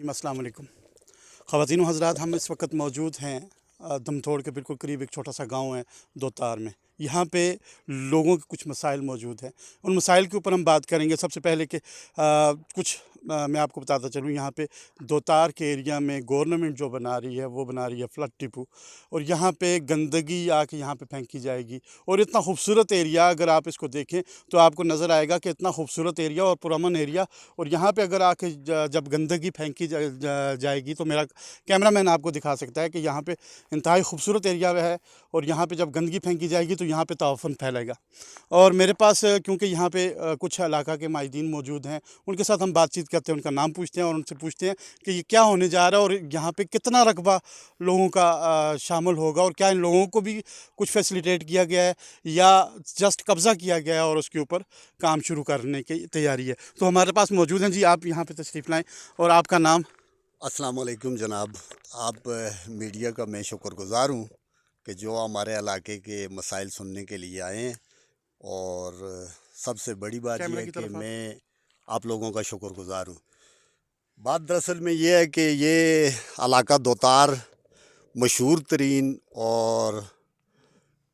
अस्सलाम वालेकुम ख़वातीन व हज़रात, हम इस वक्त मौजूद हैं दमतोड़ के बिल्कुल करीब एक छोटा सा गांव है दोतार में। यहाँ पे लोगों के कुछ मसाइल मौजूद हैं, उन मसाइल के ऊपर हम बात करेंगे। सबसे पहले कि मैं आपको बताता चलूँ, यहाँ पे दोतार के एरिया में गवर्नमेंट जो बना रही है वो बना रही है फ्लड टिपू, और यहाँ पे गंदगी आके यहाँ पे फेंकी जाएगी। और इतना खूबसूरत एरिया, अगर आप इसको देखें तो आपको नज़र आएगा कि इतना खूबसूरत एरिया और पुरअमन एरिया, और यहाँ पे अगर आके जब गंदगी फेंकी जाएगी तो मेरा कैमरामैन आपको दिखा सकता है कि यहाँ पे इंतहाई खूबसूरत एरिया है, और यहाँ पे जब गंदगी फेंकी जाएगी तो यहाँ पे ताउफ़न फैलेगा। और मेरे पास क्योंकि यहाँ पे कुछ इलाका के माहिदीन मौजूद हैं, उनके साथ हम बातचीत करते हैं, उनका नाम पूछते हैं और उनसे पूछते हैं कि ये क्या होने जा रहा है और यहाँ पे कितना रकबा लोगों का शामिल होगा, और क्या इन लोगों को भी कुछ फैसिलिटेट किया गया है या जस्ट कब्ज़ा किया गया है और उसके ऊपर काम शुरू करने की तैयारी है। तो हमारे पास मौजूद हैं जी, आप यहाँ पे तशरीफ़ लाएँ और आपका नाम। अस्सलाम वालेकुम जनाब, आप मीडिया का मैं शुक्रगुज़ार हूँ कि जो हमारे इलाके के मसाइल सुनने के लिए आए हैं। और सबसे बड़ी बात यह है कि मैं आप लोगों का शुक्रगुज़ार हूँ। बात दरअसल में ये है कि ये इलाका दोतार मशहूर तरीन और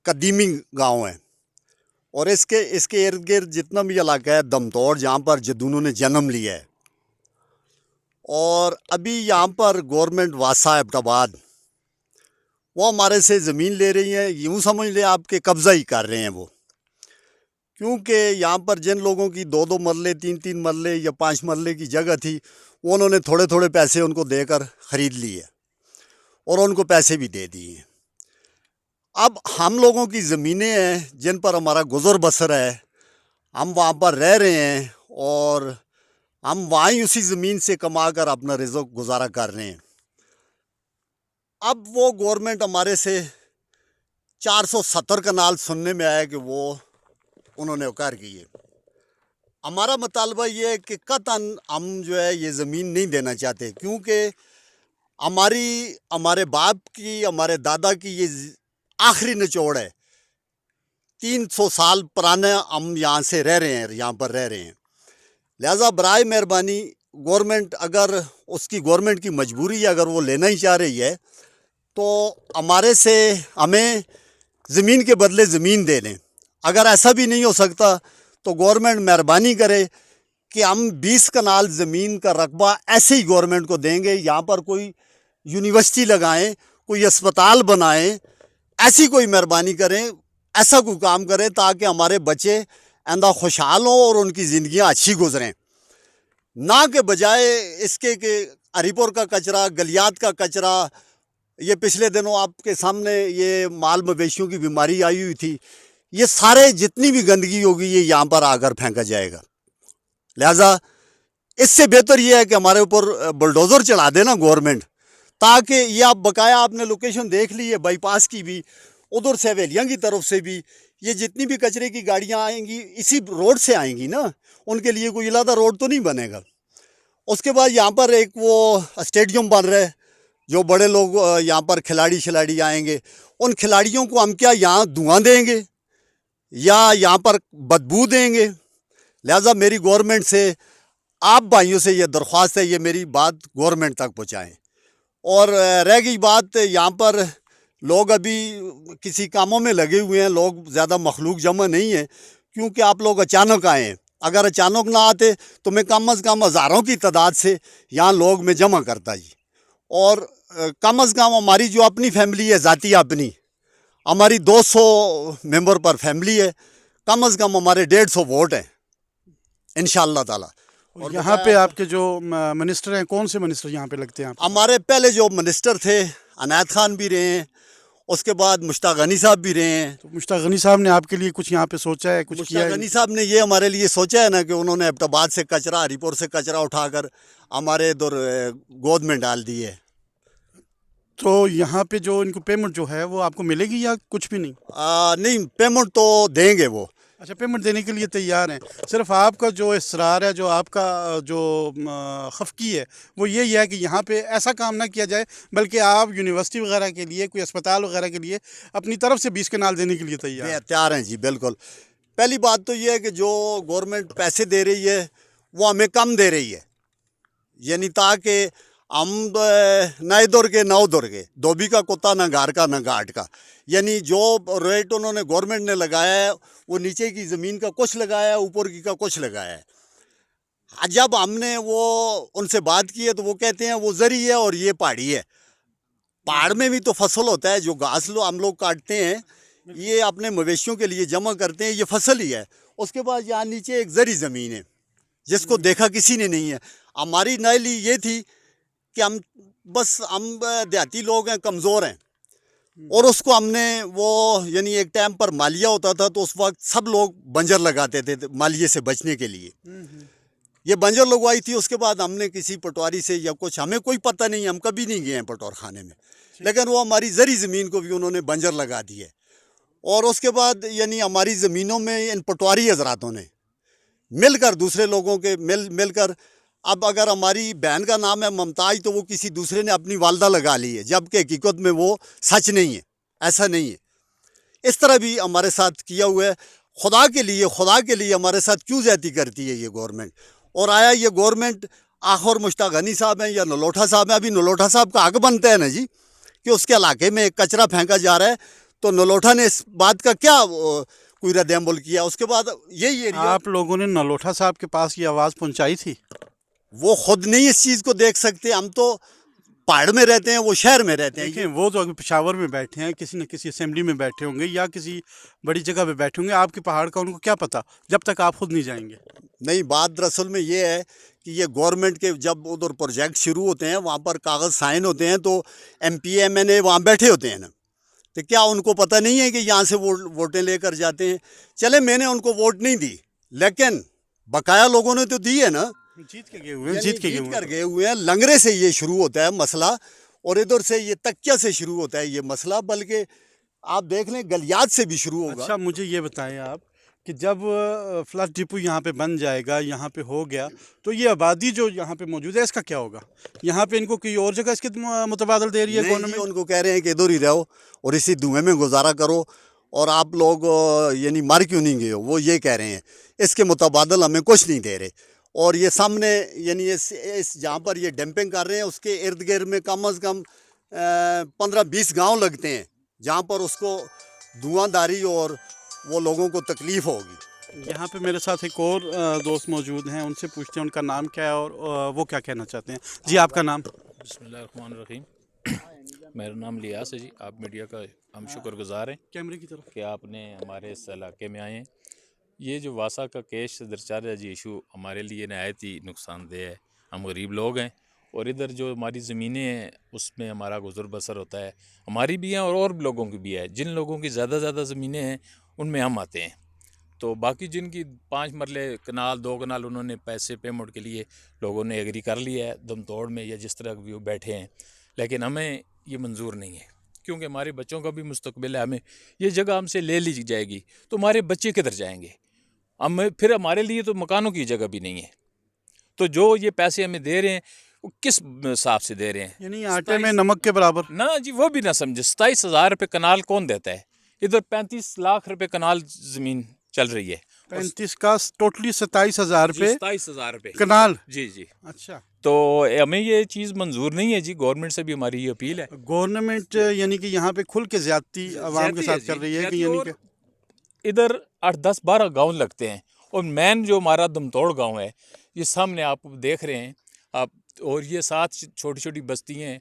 कदीमी गांव है, और इसके इर्द गिर्द जितना भी इलाका है दमतोड़, जहाँ पर जदूनों ने जन्म लिया है, और अभी यहाँ पर गवर्नमेंट वासा एबटाबाद वो हमारे से ज़मीन ले रही है। यूँ समझ लें आप के कब्ज़ा ही कर रहे हैं वो, क्योंकि यहाँ पर जिन लोगों की 2-2 मरले 3-3 मरले या 5 मरले की जगह थी, वो उन्होंने थोड़े थोड़े पैसे उनको देकर ख़रीद लिए और उनको पैसे भी दे दिए। अब हम लोगों की ज़मीनें हैं जिन पर हमारा गुज़र बसर है, हम वहाँ पर रह रहे हैं और हम वहाँ ही उसी ज़मीन से कमा कर अपना रिज़्क़ गुजारा कर रहे हैं। अब वो गवर्नमेंट हमारे से 470 कनाल सुनने में आया कि वो उन्होंने उकार किए। हमारा मुतालबा ये है कि कतन हम जो है ये ज़मीन नहीं देना चाहते, क्योंकि हमारे बाप की, हमारे दादा की ये आखिरी निचोड़ है। 300 साल पुराने हम यहाँ से रह रहे हैं, यहाँ पर रह रहे हैं। लिहाजा बराए मेहरबानी गवर्नमेंट, अगर उसकी गवर्नमेंट की मजबूरी है, अगर वो लेना ही चाह रही है तो हमारे से हमें ज़मीन के बदले ज़मीन दे दें। अगर ऐसा भी नहीं हो सकता तो गवर्नमेंट मेहरबानी करे कि हम 20 कनाल ज़मीन का रकबा ऐसे ही गवर्नमेंट को देंगे, यहाँ पर कोई यूनिवर्सिटी लगाएं, कोई अस्पताल बनाएं, ऐसी कोई मेहरबानी करें, ऐसा कोई काम करें ताकि हमारे बच्चे आइंदा खुशहाल हों और उनकी ज़िंदगियाँ अच्छी गुजरें, ना कि बजाय इसके कि हरीपुर का कचरा, गलियात का कचरा। ये पिछले दिनों आपके सामने ये माल मवेशियों की बीमारी आई हुई थी, ये सारे जितनी भी गंदगी होगी ये यहाँ पर आकर फेंका जाएगा। लिहाजा इससे बेहतर ये है कि हमारे ऊपर बुलडोज़र चढ़ा देना गवर्नमेंट, ताकि ये आप बकाया आपने लोकेशन देख ली है बाईपास की भी, उधर से हवेलियाँ की तरफ से भी, ये जितनी भी कचरे की गाड़ियाँ आएंगी इसी रोड से आएंगी ना, उनके लिए कोई अलग रोड तो नहीं बनेगा। उसके बाद यहाँ पर एक वो स्टेडियम बन रहा है, जो बड़े लोग यहाँ पर खिलाड़ी आएंगे, उन खिलाड़ियों को हम क्या यहाँ धुआं देंगे या यहाँ पर बदबू देंगे? लिहाजा मेरी गवर्नमेंट से, आप भाइयों से ये दरख्वास्त है, ये मेरी बात गवर्नमेंट तक पहुँचाएँ। और रह गई बात, यहाँ पर लोग अभी किसी कामों में लगे हुए हैं, लोग ज़्यादा मखलूक जमा नहीं है, क्योंकि आप लोग अचानक आए हैं। अगर अचानक ना आते तो मैं कम अज़ कम हज़ारों की तादाद से यहाँ लोग मैं जमा करता जी। और कम अज़ कम हमारी जो अपनी फैमिली है, ज़ाती अपनी, हमारी 200 मेंबर पर फैमिली है, कम अज़ कम हमारे 150 वोट हैं इंशाअल्लाह ताला। और यहाँ पे आपके जो मिनिस्टर हैं, कौन से मिनिस्टर यहाँ पे लगते हैं आप? हमारे पहले जो मिनिस्टर थे अनायत खान भी रहे हैं, उसके बाद मुश्ताक गनी साहब भी रहे हैं। तो मुश्ताक गनी साहब ने आपके लिए कुछ यहाँ पे सोचा है, कुछ किया है? मुश्ताक गनी साहब ने ये हमारे लिए सोचा है ना कि उन्होंने एबटाबाद से कचरा, हरीपुर से कचरा उठाकर हमारे इधर गोद में डाल दिए। तो यहाँ पे जो इनको पेमेंट जो है वो आपको मिलेगी या कुछ भी नहीं? नहीं, पेमेंट तो देंगे वो। अच्छा, पेमेंट देने के लिए तैयार हैं। सिर्फ आपका जो इसरार है, जो आपका जो खफकी है, वो यही है कि यहाँ पे ऐसा काम ना किया जाए, बल्कि आप यूनिवर्सिटी वगैरह के लिए, कोई अस्पताल वगैरह के लिए अपनी तरफ से 20 कनाल देने के लिए तैयार हैं जी। बिल्कुल। पहली बात तो ये है कि जो गवर्नमेंट पैसे दे रही है वो हमें कम दे रही है, यानी ताकि हम ना इधर के ना उधर के, धोबी का कुत्ता ना घर का ना घाट का। यानी जो रेट उन्होंने गवर्नमेंट ने लगाया है वो नीचे की ज़मीन का कुछ लगाया है, ऊपर की का कुछ लगाया है। जब हमने वो उनसे बात की है तो वो कहते हैं वो ज़री है और ये पहाड़ी है। पहाड़ में भी तो फसल होता है, जो घास हम लोग काटते हैं ये अपने मवेशियों के लिए जमा करते हैं, ये फसल ही है। उसके बाद यहाँ नीचे एक ज़री ज़मीन है जिसको देखा किसी ने नहीं है। हमारी नाइली ये थी कि हम देहाती लोग हैं, कमज़ोर हैं, और उसको हमने वो यानी एक टाइम पर मालिया होता था तो उस वक्त सब लोग बंजर लगाते थे मालिये से बचने के लिए। ये बंजर लगवाई थी। उसके बाद हमने किसी पटवारी से या कुछ, हमें कोई पता नहीं, हम कभी नहीं गए हैं पटवार खाने में, लेकिन वो हमारी ज़री ज़मीन को भी उन्होंने बंजर लगा दी है। और उसके बाद यानी हमारी ज़मीनों में इन पटवारी हजरातों ने मिलकर, दूसरे लोगों के मिलकर, अब अगर हमारी बहन का नाम है ममताज तो वो किसी दूसरे ने अपनी वालदा लगा ली है, जबकि हकीकत में वो सच नहीं है, ऐसा नहीं है। इस तरह भी हमारे साथ किया हुआ है। खुदा के लिए हमारे साथ क्यों ज़्यादती करती है ये गवर्नमेंट? और आया ये गवर्नमेंट आखिर मुश्ताक गनी साहब हैं या नलोठा साहब हैं? अभी नलोठा साहब का हक बनता है ना जी कि उसके इलाके में कचरा फेंका जा रहा है, तो नलोठा ने इस बात का क्या कोई रद्द-ए-अमल किया? उसके बाद यही एरिया, आप लोगों ने नलोठा साहब के पास ये आवाज़ पहुंचाई थी? वो खुद नहीं इस चीज़ को देख सकते। हम तो पहाड़ में रहते हैं, वो शहर में रहते हैं। देखें, वो तो अभी पेशावर में बैठे हैं, किसी न किसी असेंबली में बैठे होंगे या किसी बड़ी जगह पे बैठे होंगे। आपके पहाड़ का उनको क्या पता जब तक आप खुद नहीं जाएंगे? नहीं, बात दरअसल में ये है कि ये गवर्नमेंट के जब उधर प्रोजेक्ट शुरू होते हैं, वहाँ पर कागज़ साइन होते हैं, तो MP MNA वहाँ बैठे होते हैं ना, तो क्या उनको पता नहीं है कि यहाँ से वोटें लेकर जाते हैं? चले, मैंने उनको वोट नहीं दी, लेकिन बकाया लोगों ने तो दी है ना, जीत के गए हुए हैं, जीत कर गए हुए हैं। लंगरे से ये शुरू होता है मसला, और इधर से ये तकिया से शुरू होता है ये मसला, बल्कि आप देख लें गलियात से भी शुरू होगा। अच्छा, मुझे ये बताएं आप कि जब फ्लश डिपो यहाँ पे बन जाएगा, यहाँ पे हो गया, तो ये आबादी जो यहाँ पे मौजूद है इसका क्या होगा? यहाँ पे इनको कोई और जगह इसके मुतबादल दे रही है गवर्नमेंट? उनको कह रहे हैं कि इधर ही रहो और इसी धुएं में गुजारा करो, और आप लोग यानी मर क्यों नहीं गए हो, वो ये कह रहे हैं। इसके मुतबादल हमें कुछ नहीं दे रहे। और ये सामने यानी इस जहाँ पर ये डंपिंग कर रहे हैं उसके इर्द गिर्द में कम अज़ कम 15-20 गांव लगते हैं जहाँ पर उसको धुआंधारी और वो लोगों को तकलीफ़ होगी। यहाँ पे मेरे साथ एक और दोस्त मौजूद हैं, उनसे पूछते हैं उनका नाम क्या है और वो क्या कहना चाहते हैं। जी, आपका नाम? बिस्मिल्लाहिर्रहमानिर्रहीम। मेरा नाम लियास है जी। आप मीडिया का हम शुक्रगुजार हैं कैमरे की तरफ कि आपने हमारे इस इलाके में आए हैं। ये जो वासा का केस दरचा रहा है जी, इशू हमारे लिए नहायत ही नुकसानदेह है। हम गरीब लोग हैं और इधर जो हमारी ज़मीनें हैं उसमें हमारा गुजर बसर होता है, हमारी भी हैं और भी लोगों की भी है। जिन लोगों की ज़्यादा ज़मीनें हैं उनमें हम आते हैं, तो बाकी जिनकी 5 मरले कनाल 2 कनाल उन्होंने पैसे पेमेंट के लिए लोगों ने एग्री कर लिया है दम तोड़ में या जिस तरह भी वो बैठे हैं, लेकिन हमें ये मंजूर नहीं है क्योंकि हमारे बच्चों का भी मुस्तकबिल है। हमें ये जगह हमसे ले ली जाएगी तो हमारे बच्चे किधर जाएंगे? फिर हमारे लिए तो मकानों की जगह भी नहीं है। तो जो ये पैसे हमें दे रहे हैं वो किस हिसाब से दे रहे हैं? यानी आटे में नमक के बराबर ना जी, वो भी ना समझे। 27,000 रुपये कनाल कौन देता है? इधर 35 लाख रुपए कनाल ज़मीन चल रही है। 35 का टोटली 27,000 रुपये 27,000 रुपये कनाल। जी जी। अच्छा, तो हमें ये चीज़ मंजूर नहीं है जी। गवर्नमेंट से भी हमारी ये अपील है। गवर्नमेंट यानी कि यहाँ पे खुल के ज्यादती आवाम के साथ कर रही है कि यानी कि इधर 8-10-12 गांव लगते हैं और मेन जो हमारा दमतोड़ गांव है ये सामने आप देख रहे हैं आप, और ये 7 छोटी छोटी बस्तियाँ हैं।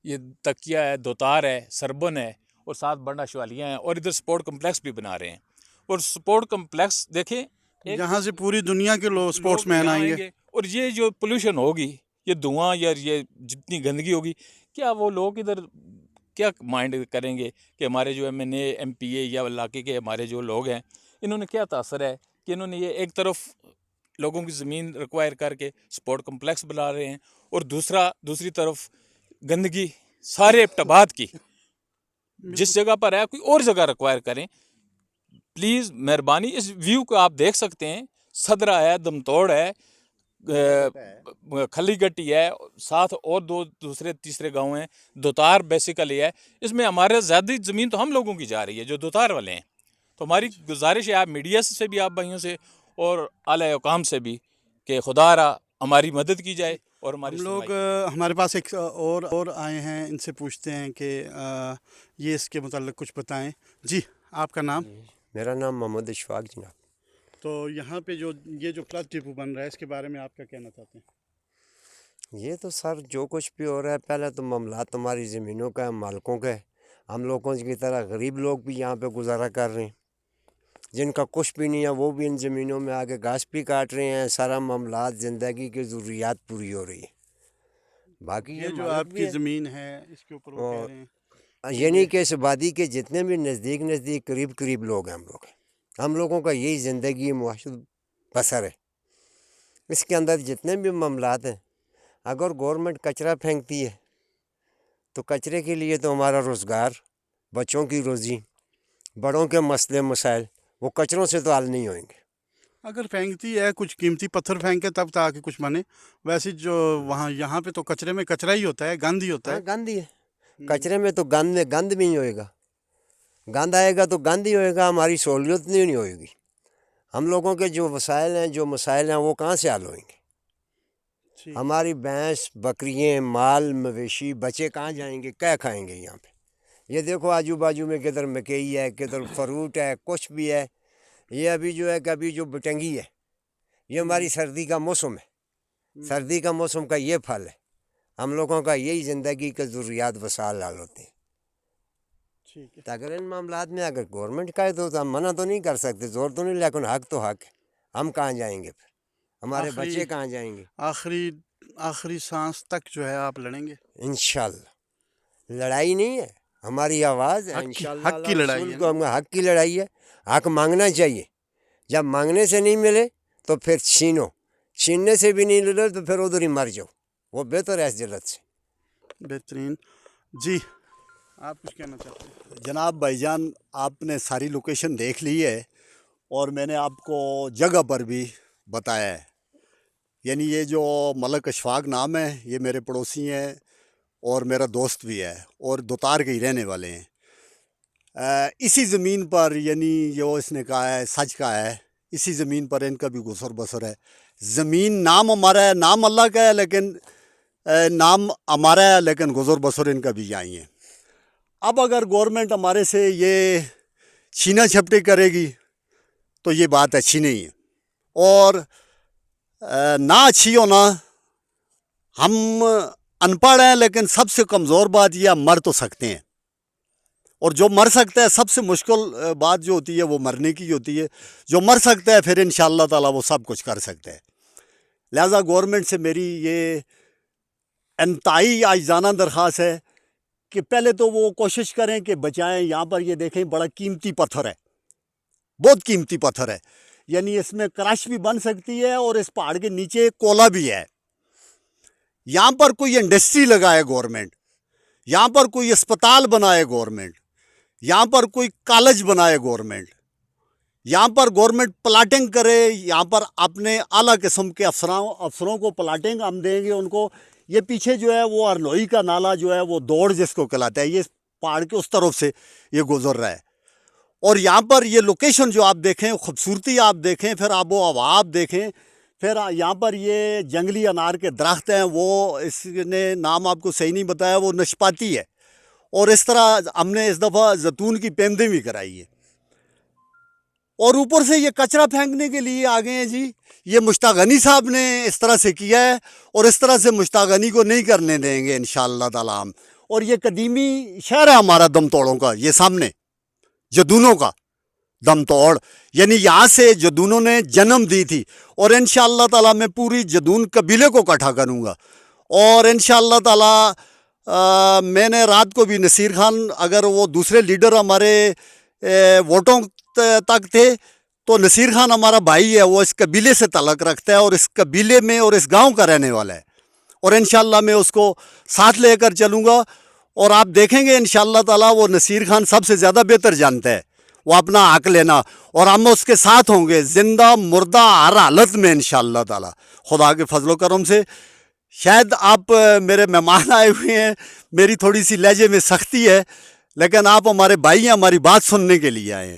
ये तकिया है, दोतार है, सरबन है और 7 बंडा शवालियाँ हैं, और इधर स्पोर्ट कम्प्लेक्स भी बना रहे हैं। और स्पोर्ट कम्प्लेक्स देखें, यहाँ से पूरी दुनिया के लोग स्पोर्ट्समैन आएंगे। और ये जो पोल्यूशन होगी, ये धुआं या ये जितनी गंदगी होगी, क्या वो लोग इधर क्या माइंड करेंगे कि हमारे जो MNA MPA या इलाके के हमारे जो लोग हैं इन्होंने क्या तासर है कि इन्होंने ये एक तरफ लोगों की ज़मीन रिक्वायर करके स्पोर्ट कम्प्लेक्स बना रहे हैं और दूसरी तरफ गंदगी सारे टबात की जिस जगह पर है कोई और जगह रिक्वायर करें। प्लीज़ मेहरबानी, इस व्यू को आप देख सकते हैं। सदरा है, दमतोड़ है, खली गट्टी है, साथ और 2 दूसरे तीसरे गांव हैं, दोतार बेसिकली है। इसमें हमारे ज़्यादा ज़मीन तो हम लोगों की जा रही है जो दोतार वाले हैं। तो हमारी गुजारिश है आप मीडिया से भी, आप भाइयों से और आला हुकाम से भी कि खुदारा हमारी मदद की जाए اور ہماری ہم لوگ سنوائی ہمارے پاس ایک اور آئے ہیں، ان سے پوچھتے ہیں کہ یہ اس کے متعلق کچھ بتائیں. جی آپ کا نام؟ جی میرا نام محمد اشفاق جناب. تو یہاں پہ یہ جو فلڈ ڈپو بن رہا ہے اس کے بارے میں آپ کیا کہنا چاہتے ہیں؟ یہ تو سر جو کچھ بھی ہو رہا ہے، پہلے تو معاملات ہماری زمینوں کا ہے، مالکوں کا ہے. ہم لوگوں کی طرح غریب لوگ بھی یہاں پہ گزارا کر رہے ہیں، جن کا کچھ بھی نہیں ہے وہ بھی ان زمینوں میں آگے گھاس بھی کاٹ رہے ہیں. سارا معاملات زندگی کی ضروریات پوری ہو رہی ہے. باقی یہ جو مالک آپ بھی کی ہے، زمین ہے اس کے اوپر وہ کہہ رہے ہیں یعنی کہ اس وادی کے جتنے بھی نزدیک قریب لوگ ہیں، ہم لوگوں کا یہی زندگی معاشرت بسر ہے. اس کے اندر جتنے بھی معاملات ہیں، اگر گورنمنٹ کچرا پھینکتی ہے تو کچرے کے لیے تو ہمارا روزگار، بچوں کی روزی، بڑوں کے مسئلے مسائل وہ کچروں سے تو حل نہیں ہوئیں گے. اگر پھینکتی ہے کچھ قیمتی پتھر پھینکے تب تاکہ کچھ بنے، ویسے جو یہاں پہ تو کچرے میں کچرا ہی ہوتا ہے، گند ہی ہوتا ہاں ہے. گند ہی ہے. کچرے میں تو گند بھی نہیں ہوئے گا. گند آئے گا تو گند ہی ہوئے گا، ہماری سہولیت نہیں ہوئے گی. ہم لوگوں کے جو وسائل ہیں، جو مسائل ہیں، وہ کہاں سے حل ہوئیں گے؟ ٹھیک. ہماری بھینس، بکریاں، مال مویشی، بچے کہاں جائیں گے؟ کیا کھائیں گے یہاں پہ؟ یہ دیکھو آجو باجو میں کدھر مکئی ہے، کدھر فروٹ ہے، کچھ بھی ہے. یہ ابھی جو ہے کہ ابھی جو بٹنگی ہے، یہ ہماری سردی کا موسم ہے. سردی کا موسم کا یہ پھل ہے. ہم لوگوں کا یہی زندگی کے ضروریات وسائل حل ہوتے ہیں. ٹھیک ہے. تو اگر ان معاملات میں اگر گورنمنٹ کا ہے تو ہم منع تو نہیں کر سکتے، زور تو نہیں، لیکن حق تو حق ہے. ہم کہاں جائیں گے پھر؟ ہمارے بچے کہاں جائیں گے؟ آخری سانس تک جو ہے آپ لڑیں گے؟ انشاءاللہ. لڑائی نہیں ہے، ہماری آواز ہے. انشاءاللہ حق کی لڑائی رسول ہے کو ہم حق کی لڑائی ہے. حق مانگنا چاہیے. جب مانگنے سے نہیں ملے تو پھر چھیننے سے بھی نہیں ملے تو پھر ادھر ہی مر جاؤ، وہ بہتر ہے اس جلد سے. بہترین. جی آپ کچھ کہنا چاہتے ہیں؟ جناب بھائی جان، آپ نے ساری لوکیشن دیکھ لی ہے اور میں نے آپ کو جگہ پر بھی بتایا ہے. یعنی یہ جو ملک اشفاق نام ہے، یہ میرے پڑوسی ہیں اور میرا دوست بھی ہے اور دوتار کے ہی رہنے والے ہیں. اسی زمین پر، یعنی جو اس نے کہا ہے سچ کا ہے، اسی زمین پر ان کا بھی گزر بسر ہے. زمین نام ہمارا ہے، نام اللہ کا ہے، لیکن نام ہمارا ہے لیکن گزر بسر ان کا بھی یہی ہے. اب اگر گورنمنٹ ہمارے سے یہ چھینا چھپٹی کرے گی تو یہ بات اچھی نہیں ہے. اور نہ اچھی ہونا، ہم ان پڑھ ہیں لیکن سب سے کمزور بات یہ، ہم مر تو سکتے ہیں. اور جو مر سکتا ہے، سب سے مشکل بات جو ہوتی ہے وہ مرنے کی ہوتی ہے. جو مر سکتا ہے پھر انشاءاللہ تعالی وہ سب کچھ کر سکتا ہے. لہٰذا گورنمنٹ سے میری یہ انتہائی عاجزانہ درخواست ہے کہ پہلے تو وہ کوشش کریں کہ بچائیں. یہاں پر یہ دیکھیں بڑا قیمتی پتھر ہے، بہت قیمتی پتھر ہے. یعنی اس میں کرش بھی بن سکتی ہے اور اس پہاڑ کے نیچے کولا بھی ہے. یہاں پر کوئی انڈسٹری لگائے گورنمنٹ، یہاں پر کوئی اسپتال بنائے گورنمنٹ، یہاں پر کوئی کالج بنائے گورنمنٹ، یہاں پر گورنمنٹ پلاٹنگ کرے. یہاں پر اپنے اعلیٰ قسم کے افسروں کو پلاٹنگ ہم دیں گے ان کو. یہ پیچھے جو ہے وہ ارلوئی کا نالا جو ہے وہ دوڑ جس کو کہلاتا ہے، یہ پہاڑ کے اس طرف سے یہ گزر رہا ہے. اور یہاں پر یہ لوکیشن جو آپ دیکھیں، خوبصورتی آپ دیکھیں، پھر آب و ہوا آپ دیکھیں، پھر یہاں پر یہ جنگلی انار کے درخت ہیں، وہ اس نے نام آپ کو صحیح نہیں بتایا، وہ نشپاتی ہے. اور اس طرح ہم نے اس دفعہ زیتون کی پیمدیں بھی کرائی ہے. اور اوپر سے یہ کچرا پھینکنے کے لیے آگے ہیں جی. یہ مشتاق غنی صاحب نے اس طرح سے کیا ہے اور اس طرح سے مشتاق غنی کو نہیں کرنے دیں گے انشاءاللہ تعالی ہم. اور یہ قدیمی شہر ہے ہمارا دم توڑوں کا، یہ سامنے جدونوں کا دم توڑ، یعنی یہاں سے جدونوں نے جنم دی تھی. اور انشاءاللہ تعالی میں پوری جدون قبیلے کو اکٹھا کروں گا. اور انشاءاللہ تعالی میں نے رات کو بھی نصیر خان، اگر وہ دوسرے لیڈر ہمارے ووٹوں تک تھے تو نصیر خان ہمارا بھائی ہے، وہ اس قبیلے سے تعلق رکھتا ہے اور اس قبیلے میں اور اس گاؤں کا رہنے والا ہے. اور انشاءاللہ میں اس کو ساتھ لے کر چلوں گا. اور آپ دیکھیں گے انشاءاللہ تعالی وہ نصیر خان سب سے زیادہ بہتر جانتا ہے وہ اپنا حق لینا، اور ہم اس کے ساتھ ہوں گے زندہ مردہ ہر حالت میں انشاءاللہ تعالی خدا کے فضل و کرم سے. شاید آپ میرے مہمان آئے ہوئے ہیں، میری تھوڑی سی لہجے میں سختی ہے، لیکن آپ ہمارے بھائی ہیں، ہماری بات سننے کے لیے آئے ہیں.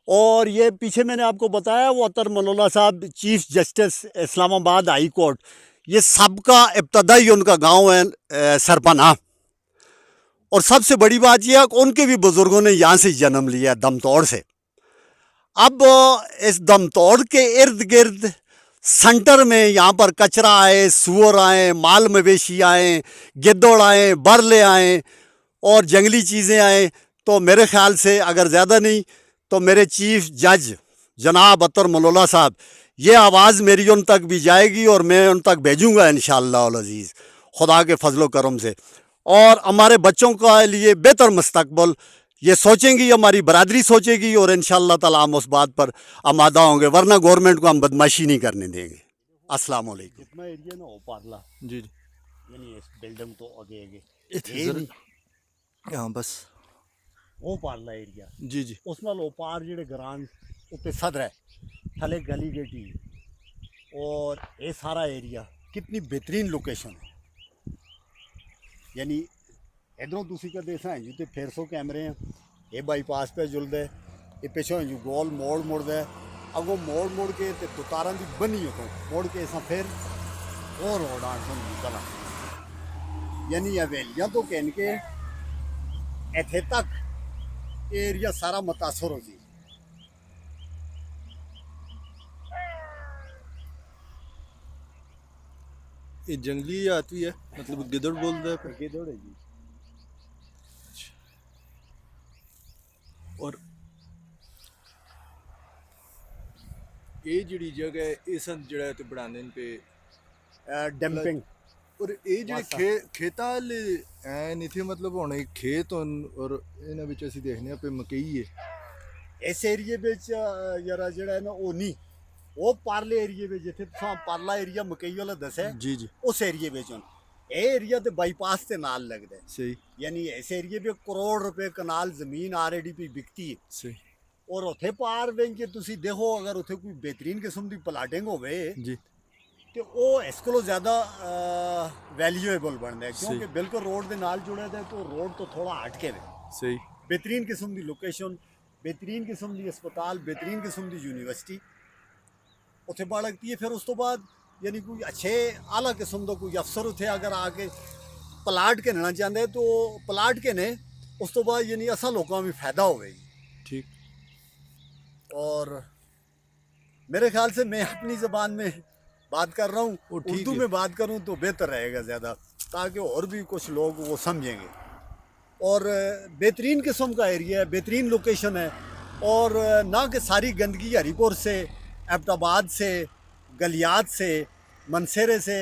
اور یہ پیچھے میں نے آپ کو بتایا وہ اطہر من اللہ صاحب چیف جسٹس اسلام آباد ہائی کورٹ، ये सबका इब्तदाई उनका गांव है सरपना। और सबसे बड़ी बात यह है कि उनके भी बुज़ुर्गों ने यहाँ से जन्म लिया, दमतोड़ से। अब इस दमतोड़ के इर्द गिर्द सेंटर में यहाँ पर कचरा आए, सूअर आए, माल मवेशी आए, गिद्धड़ आए, बरले आए और जंगली चीज़ें आए, तो मेरे ख़्याल से अगर ज़्यादा नहीं तो मेरे चीफ जज जनाब अतर मलोला साहब, ये आवाज़ मेरी उन तक भी जाएगी और मैं उन तक भेजूँगा इंशाअल्लाह अल अज़ीज़, खुदा के फजलो करम से। और हमारे बच्चों का लिए बेहतर मुस्तकबल ये सोचेंगी, हमारी बरादरी सोचेगी और इंशाअल्लाह ताला हम उस बात पर आमादा होंगे, वरना गवर्नमेंट को हम बदमाशी नहीं करने देंगे। अस्सलाम वालेकुम। जितना एरिया ना वो पारला जी जी यानी इस बिल्डिंग तो आगे आगे ਇੱਥੇ ਇਹ ਸਰ ਨਹੀਂ, ਹਾਂ ਬਸ ਉਹ ਪਾਰਲਾ ਏਰੀਆ ਜੀ ਜੀ ਉਸ ਨਾਲ ਉਹ ਪਾਰ ਜਿਹੜੇ ਗਰਾਂ ਉੱਤੇ ਸਦਰ ਹੈ ਥਲੇ ਗਲੀ ਗੇਟੀ और ये सारा एरिया कितनी बेहतरीन लोकेशन है। यानी इधरों तुसी का देखा है जिते फिर सौ कैमरे हैं, ये बाईपास पे जुलद है, ये पिछों जो गोल मोड़ मुड़द है, अगों मोड़ मुड़ के ते दुतारां दी बनी हो मुड़ के असां फिर वो रोड आन सुन निकला। यानी हवेलियां तो कहन के इत्थे तक एरिया सारा मुतासर हो जी। ਇਹ ਜੰਗਲੀ ਹਯਾਤ ਵੀ ਹੈ, ਮਤਲਬ ਗਿੱਦੜ ਬੋਲਦਾ ਹੈ आगे दौड़े जी। ਔਰ ਇਹ ਜਿਹੜੀ ਜਗ੍ਹਾ ਹੈ ਇਹ ਸਨ ਜਿਹੜਾ ਤੇ ਬਣਾਉਂਦੇ ਨੇ ਪਏ डंपिंग ਔਰ ਇਹ ਜਿਹੜੇ ਵਾਸਾ। ਖੇਤਾਂ ਵਾਲੇ ਐਨ ਇੱਥੇ ਮਤਲਬ ਹੁਣ ਇਹ ਖੇਤ ਹੋਣ ਔਰ ਇਹਨਾਂ ਵਿੱਚ ਅਸੀਂ ਦੇਖਦੇ ਹਾਂ ਪਏ ਮਕਈ ਹੈ इस एरिए बिच जरा जेड़ा है ना वो नहीं, वो पारले एरिए में जिथे तुसां पारला एरिया मकई वाला दस्या ਜੀ ਜੀ उस एरिए बिच हुन ये एरिया ते बाईपास ते नाल लगदा है। ਸਹੀ यानी इस एरिए में करोड़ रुपए कनाल जमीन ऑलरेडी भी बिकती है ਸਹੀ और उत्थे पार वें के तुसी देखो अगर उत्थे कोई बेहतरीन किस्म दी प्लाटिंग होवे ਜੀ ते वो इस कोलों ज़्यादा वैल्यूएबल बनदा है, क्योंकि सही। बिल्कुल रोड दे नाल जुड़े दे तो रोड तो थोड़ा हट के वे ਸਹੀ बेहतरीन किस्म की लोकेशन, बेहतरीन किस्म की अस्पताल, बेहतरीन किस्म की यूनिवर्सिटी उत्थे बड़ लगती है। फिर उस तो बाद यानी कोई अच्छे आला किस्म का कोई अफसर उत्थे अगर आके प्लाट के लेना चाहते तो प्लाट के ने उस तो बाद यानी असा लोगों भी फायदा होगी। ठीक और मेरे ख्याल से मैं अपनी ज़बान में बात कर रहा वो हूँ, ठीक उर्दू है। में बात करूँ तो बेहतर रहेगा ज़्यादा, ताकि और भी कुछ लोग वो समझेंगे। और बेहतरीन किस्म का एरिया है, बेहतरीन लोकेशन है, और ना कि सारी गंदगी हरीपुर से, एबटाबाद से, गलियात से, मनसेरे से,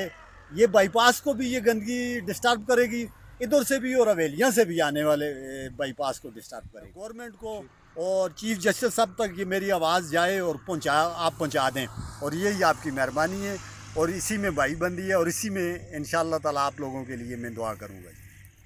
ये बाईपास को भी ये गंदगी डिस्टर्ब करेगी, इधर से भी और हवेलियाँ से भी आने वाले बाईपास को डिस्टर्ब करेगी। गवर्नमेंट को और चीफ जस्टिस साहब तक ये मेरी आवाज़ जाए और आप पहुँचा दें, और यही आपकी मेहरबानी है, और इसी में भाईबंदी है, और इसी में इंशाअल्लाह ताला आप लोगों के लिए मैं दुआ करूँगा।